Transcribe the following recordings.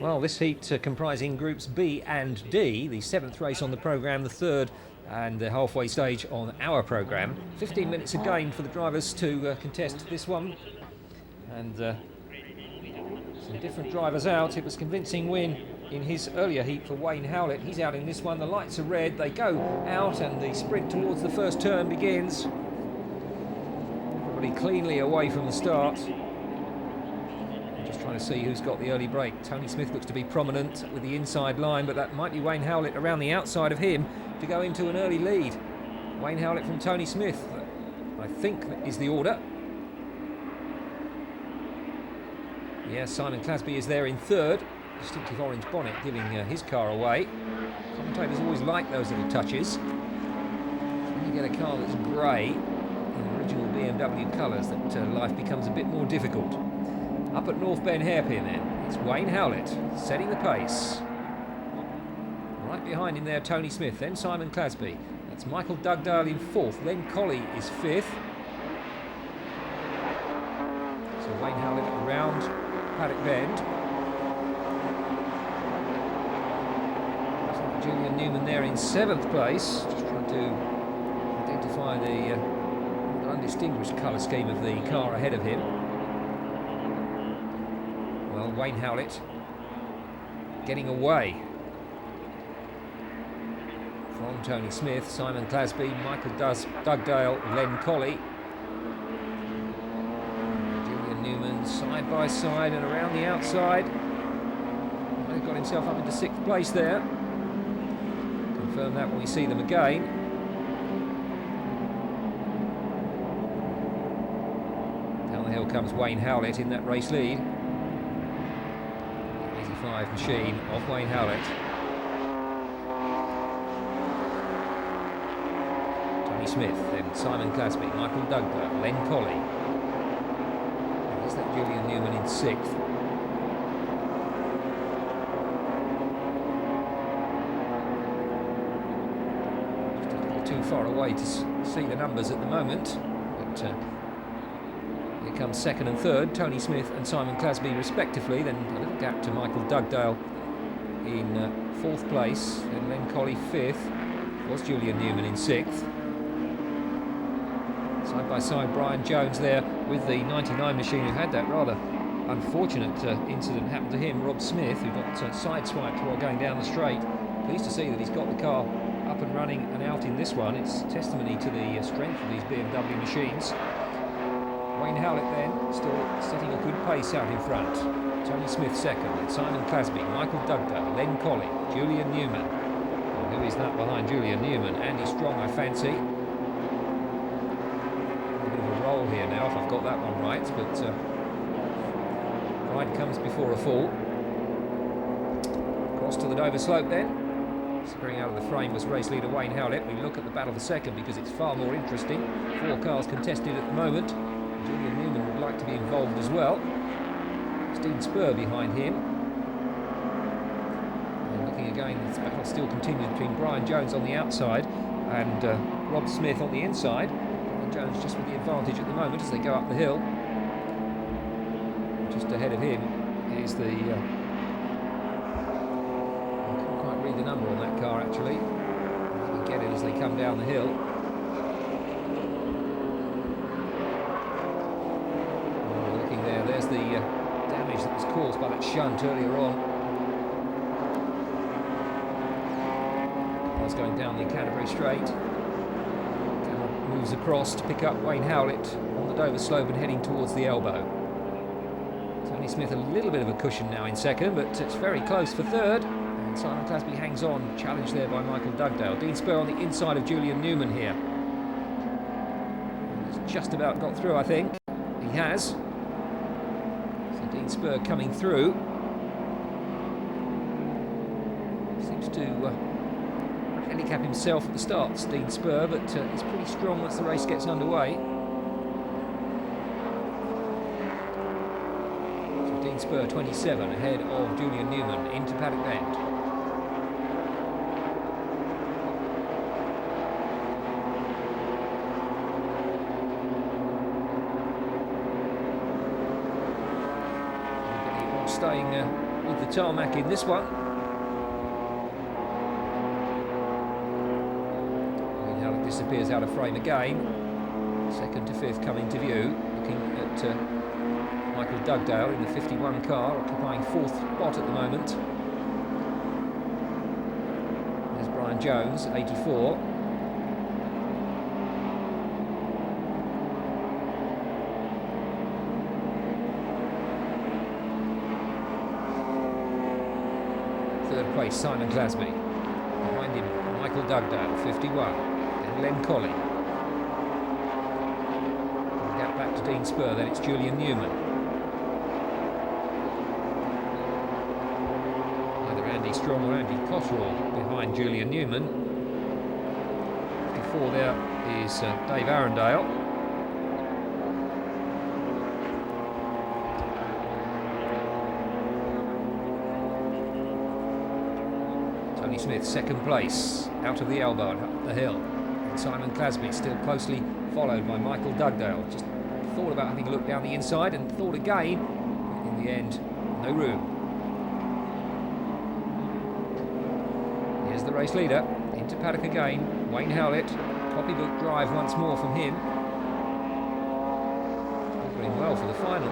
Well, this heat comprising groups B and D, the 7th race on the programme, the 3rd and the halfway stage on our programme. 15 minutes again for the drivers to contest this one. And some different drivers out. It was convincing win in his earlier heat for Wayne Howlett. He's out in this one. The lights are red. They go out and the sprint towards the first turn begins. Everybody cleanly away from the start. Just trying to see who's got the early break. Tony Smith looks to be prominent with the inside line, but that might be Wayne Howlett around the outside of him to go into an early lead. Wayne Howlett from Tony Smith, I think, is the order. Yes, Simon Clasby is there in 3rd. Distinctive orange bonnet giving his car away. Commentators always like those little touches. When you get a car that's grey in original BMW colours, that life becomes a bit more difficult. Up at North Bend Hairpin then, it's Wayne Howlett setting the pace. Right behind him there, Tony Smith, then Simon Clasby. That's Michael Dugdale in 4th, Len Colley is 5th. So Wayne Howlett around Paddock Bend. Julian Newman there in 7th place, just trying to identify the undistinguished colour scheme of the car ahead of him. Well, Wayne Howlett getting away from Tony Smith, Simon Clasby, Michael Dugdale, Len Colley. Julian Newman side by side and around the outside. He's got himself up into 6th place there. Confirm that when we see them again. Down the hill comes Wayne Howlett in that race lead. 85 machine of Wayne Howlett. Tony Smith, then Simon Clasby, Michael Dugdale, Len Colley. There's that Julian Newman in 6th. Too far away to see the numbers at the moment, but here comes 2nd and 3rd, Tony Smith and Simon Clasby respectively. Then a little gap to Michael Dugdale in 4th place, then Len Colley 5th, was Julian Newman in 6th. Side by side Brian Jones there with the 99 machine, who had that rather unfortunate incident happen to him, Rob Smith, who got sideswiped while going down the straight. Pleased to see that he's got the car up and running and out in this one. It's testimony to the strength of these BMW machines. Wayne Howlett then still setting a good pace out in front. Tony Smith 2nd, then Simon Clasby, Michael Dugdale, Len Colley, Julian Newman. Well, who is that behind Julian Newman? Andy Strong, I fancy. A bit of a roll here now, if I've got that one right, but pride comes before a fall. Across to the Dover slope then. Spring out of the frame was race leader Wayne Howlett. We look at the battle for 2nd because it's far more interesting. 4 cars contested at the moment. Julian Newman would like to be involved as well. Dean Spur behind him. And looking again, this battle still continues between Brian Jones on the outside and Rob Smith on the inside. Brian Jones just with the advantage at the moment as they go up the hill. Just ahead of him is the... read the number on that car actually. We get it as they come down the hill. Looking there, there's the damage that was caused by that shunt earlier on. I was going down the Canterbury Straight. Camera moves across to pick up Wayne Howlett on the Dover slope and heading towards the elbow. Tony Smith a little bit of a cushion now in 2nd, but it's very close for 3rd. Simon Clasby hangs on, challenged there by Michael Dugdale. Dean Spur on the inside of Julian Newman here. He's just about got through, I think. He has. So Dean Spur coming through. Seems to handicap himself at the start, Dean Spur, but he's pretty strong once the race gets underway. So Dean Spur 27 ahead of Julian Newman into Paddock Bend. Staying with the tarmac in this one. Now it disappears out of frame again. Second to fifth coming to view. Looking at Michael Dugdale in the 51 car, occupying fourth spot at the moment. There's Brian Jones, 84. Third place, Simon Clasby. Behind him, Michael Dugdale, 51. Then Len Colley. Gap back to Dean Spur, then it's Julian Newman. Either Andy Strong or Andy Cotterell behind Julian Newman. 54 there is Dave Arundale. Tony Smith, second place, out of the elbow and up the hill. And Simon Clasby still closely followed by Michael Dugdale. Just thought about having a look down the inside and thought again, but in the end, no room. Here's the race leader, into paddock again, Wayne Howlett. Copybook drive once more from him. Doing well for the final.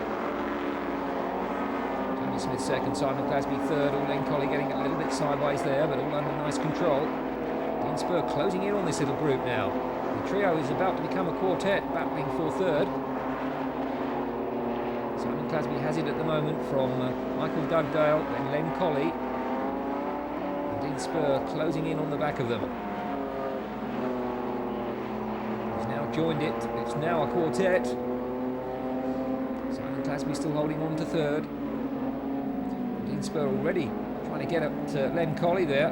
Tony Smith second, Simon Clasby third, all Len Colley getting a little bit sideways there, but all under nice control. Dean Spur closing in on this little group now. The trio is about to become a quartet, battling for third. Simon Clasby has it at the moment from Michael Dugdale, then Len Colley. And Dean Spur closing in on the back of them. He's now joined it, it's now a quartet. Simon Clasby still holding on to third. Dean Spur already trying to get up to Len Colley there.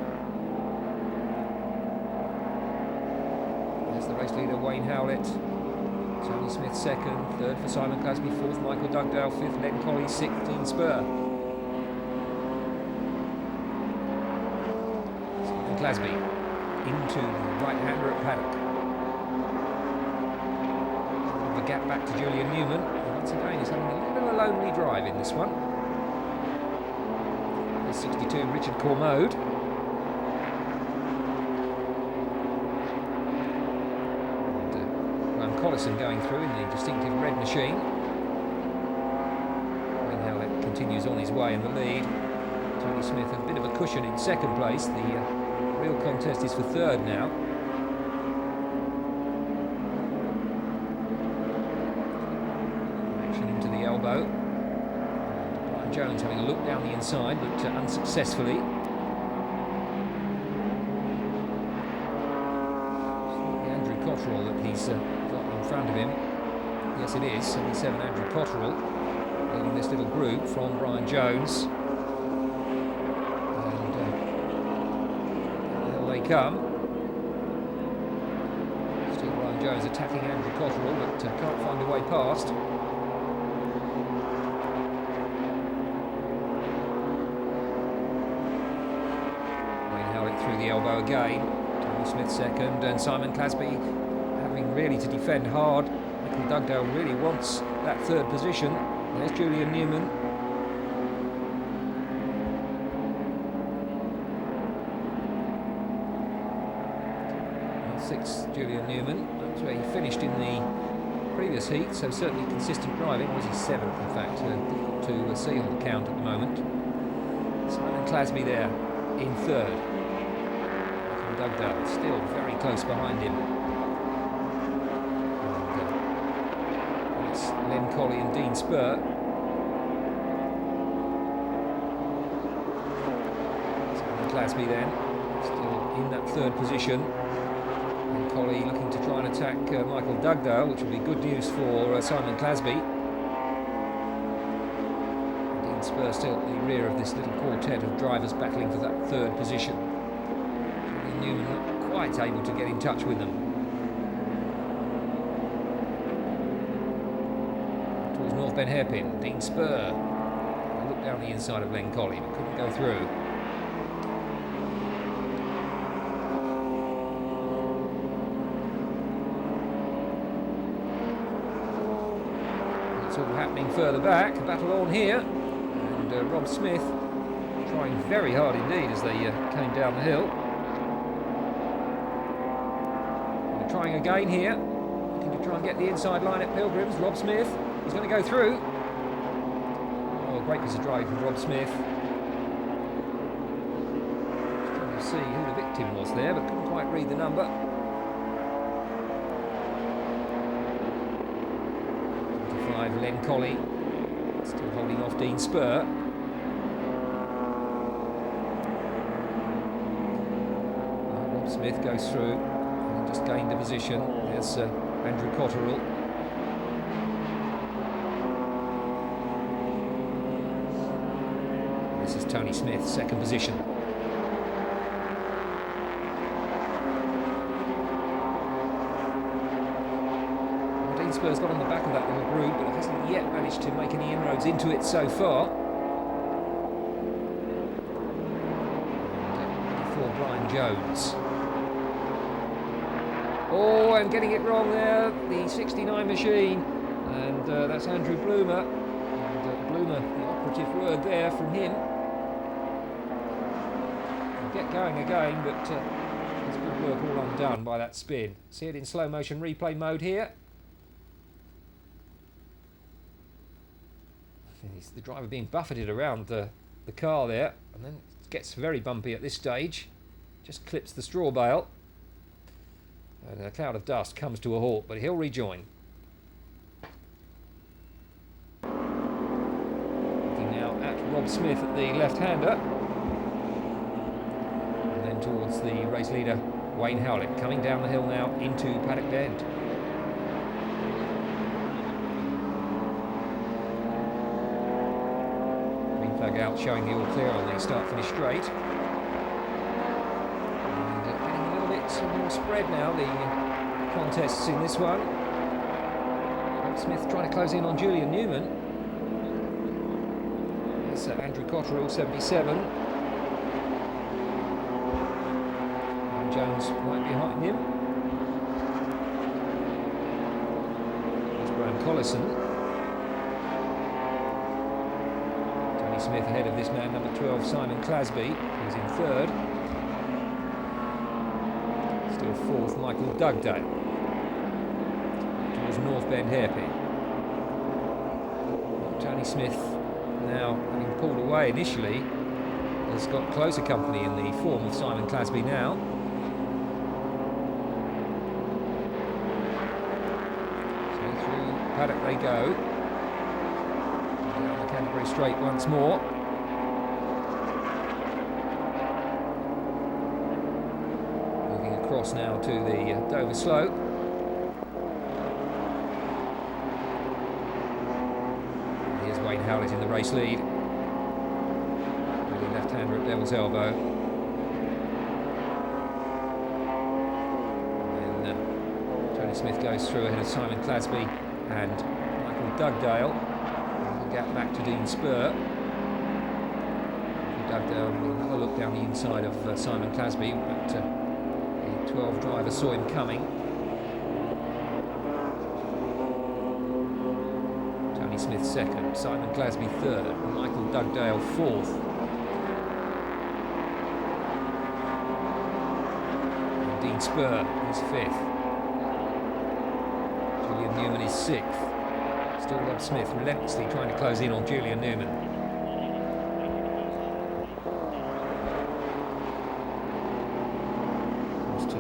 There's the race leader, Wayne Howlett. Tony Smith second, third for Simon Clasby, fourth Michael Dugdale, fifth Len Colley, sixth Dean Spur. Simon Clasby into the right-hander at paddock. The gap back to Julian Newman. And once again, he's having a little bit of a lonely drive in this one. There's 62 Richard Cormode. Collison going through in the distinctive red machine. Wayne Howlett continues on his way in the lead. Tony Smith a bit of a cushion in second place. The real contest is for third now. Action into the elbow. And Brian Jones having a look down the inside, but unsuccessfully. Andrew Cotterell that he's in front of him. Yes, it is 77 Andrew Cotterell leading this little group from Brian Jones. And here they come. Still Brian Jones attacking Andrew Cotterell, but can't find a way past. Wayne Howlett through the elbow again. Tony Smith second, and Simon Clasby really to defend hard. Michael Dugdale really wants that third position. There's Julian Newman. Sixth, Julian Newman. That's where he finished in the previous heat, so certainly consistent driving. Was he seventh, in fact, to see on the count at the moment. Simon Clasby there in third. Michael Dugdale still very close behind him. Len Colley and Dean Spur. Simon Clasby then, still in that third position. And Colley looking to try and attack Michael Dugdale, which will be good news for Simon Clasby. And Dean Spur still at the rear of this little quartet of drivers battling for that third position. Julian Newman not quite able to get in touch with them. North Bend hairpin, Dean Spur. Looked down the inside of Len Colley, but couldn't go through. It's all happening further back. A battle on here, and Rob Smith trying very hard indeed as they came down the hill. They're trying again here, looking to try and get the inside line at Pilgrims. Rob Smith, he's going to go through. Oh, great piece of driving from Rob Smith. Just trying to see who the victim was there, but couldn't quite read the number. 25, Len Colley, still holding off Dean Spur. Rob Smith goes through and just gained a position. There's Andrew Cotterill. This is Tony Smith, second position. Dean Spur's got on the back of that little group, but hasn't yet managed to make any inroads into it so far. And for Brian Jones. Oh, I'm getting it wrong there. The 69 machine, and that's Andrew Bloomer. And Bloomer, the operative word there from him. He'll get going again, but it's good work all undone by that spin. See it in slow motion replay mode here. The driver being buffeted around the car there, and then it gets very bumpy at this stage. Just clips the straw bale. And a cloud of dust comes to a halt, but he'll rejoin. Looking now at Rob Smith at the left-hander. And then towards the race leader, Wayne Howlett, coming down the hill now into Paddock Bend. Green flag out, showing the all clear on the start-finish straight. More spread now, the contests in this one. Rob Smith trying to close in on Julian Newman. There's Andrew Cotterill, 77. And Jones right behind him. There's Graham Collison. Tony Smith ahead of this man, number 12, Simon Clasby, who's in third. Still fourth, Michael Dugdale, towards North Bend hairpin. Tony Smith, now having pulled away initially, has got closer company in the form of Simon Clasby now. So through Paddock they go. Down the Canterbury Straight once more. Across now to the Dover Slope. And here's Wayne Howlett in the race lead. With the left-hander at Devil's Elbow. And then Tony Smith goes through ahead of Simon Clasby and Michael Dugdale. And the gap back to Dean Spur. Dugdale with another look down the inside of Simon Clasby, but 12 driver saw him coming. Tony Smith second, Simon Clasby third, Michael Dugdale fourth. And Dean Spur is fifth. Julian Newman is sixth. Still Rob Smith relentlessly trying to close in on Julian Newman.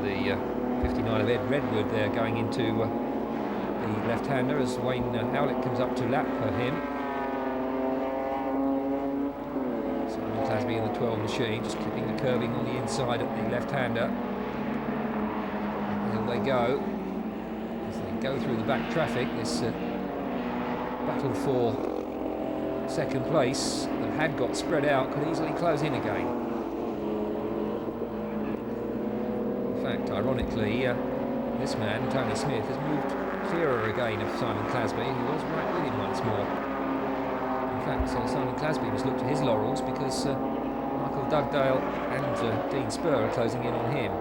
The 59 of Ed Redwood there going into the left-hander as Wayne Howlett comes up to lap him. Simon Clasby in the 12 machine, just clipping the curving on the inside at the left-hander. And here they go. As they go through the back traffic, this battle for second place that had got spread out could easily close in again. Ironically, this man, Tony Smith, has moved clearer again of Simon Clasby, who was right with him once more. In fact, Simon Clasby must look to his laurels because Michael Dugdale and Dean Spur are closing in on him.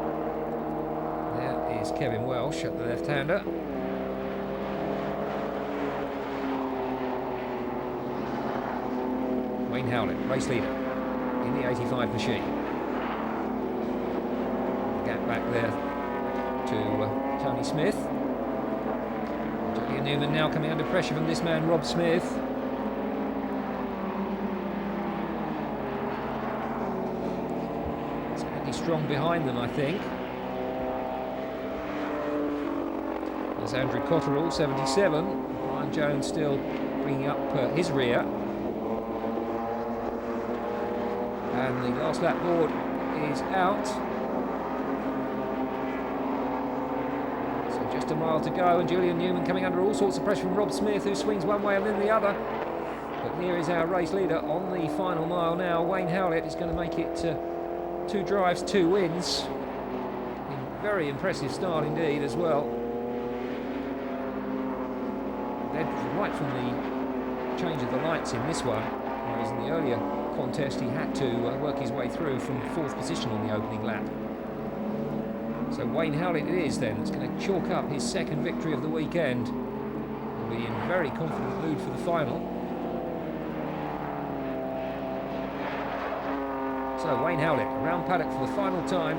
There is Kevin Welsh at the left-hander. Wayne Howlett, race leader. in the 85 machine. Gap back there to Tony Smith. Julian Newman now coming under pressure from this man, Rob Smith. It's pretty strong behind them, I think. There's Andrew Cotterill, 77. Brian Jones still bringing up his rear. And the last lap board is out. So just a mile to go, and Julian Newman coming under all sorts of pressure from Rob Smith, who swings one way and then the other. But here is our race leader on the final mile now. Wayne Howlett is going to make it 2 drives, 2 wins. Very impressive start indeed as well. Led right from the change of the lights in this one, whereas in the earlier contest he had to work his way through from 4th position on the opening lap. So Wayne Howlett it is then that's going to chalk up his 2nd victory of the weekend. He'll be in very confident mood for the final. So Wayne Howlett around paddock for the final time.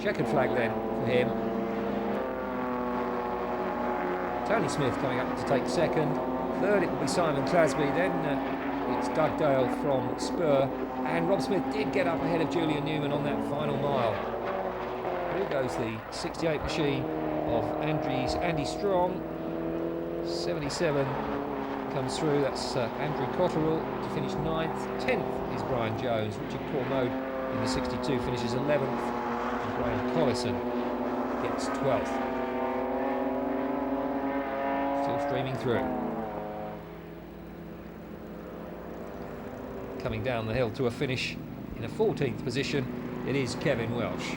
Checkered flag then for him. Tony Smith coming up to take 2nd. 3rd it will be Simon Clasby. Then it's Doug Dale from Spur. And Rob Smith did get up ahead of Julian Newman on that final mile. Here goes the 68 machine of Andy Strong. 77 comes through. That's Andrew Cotterill to finish 9th. 10th is Brian Jones. Richard Cormode in the 62 finishes 11th. And Graham Collison gets 12th. Still streaming through. Coming down the hill to a finish in a 14th position, it is Kevin Welsh.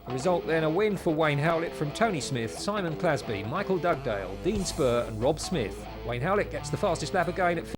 The result then, a win for Wayne Howlett from Tony Smith, Simon Clasby, Michael Dugdale, Dean Spur and Rob Smith. Wayne Howlett gets the fastest lap again at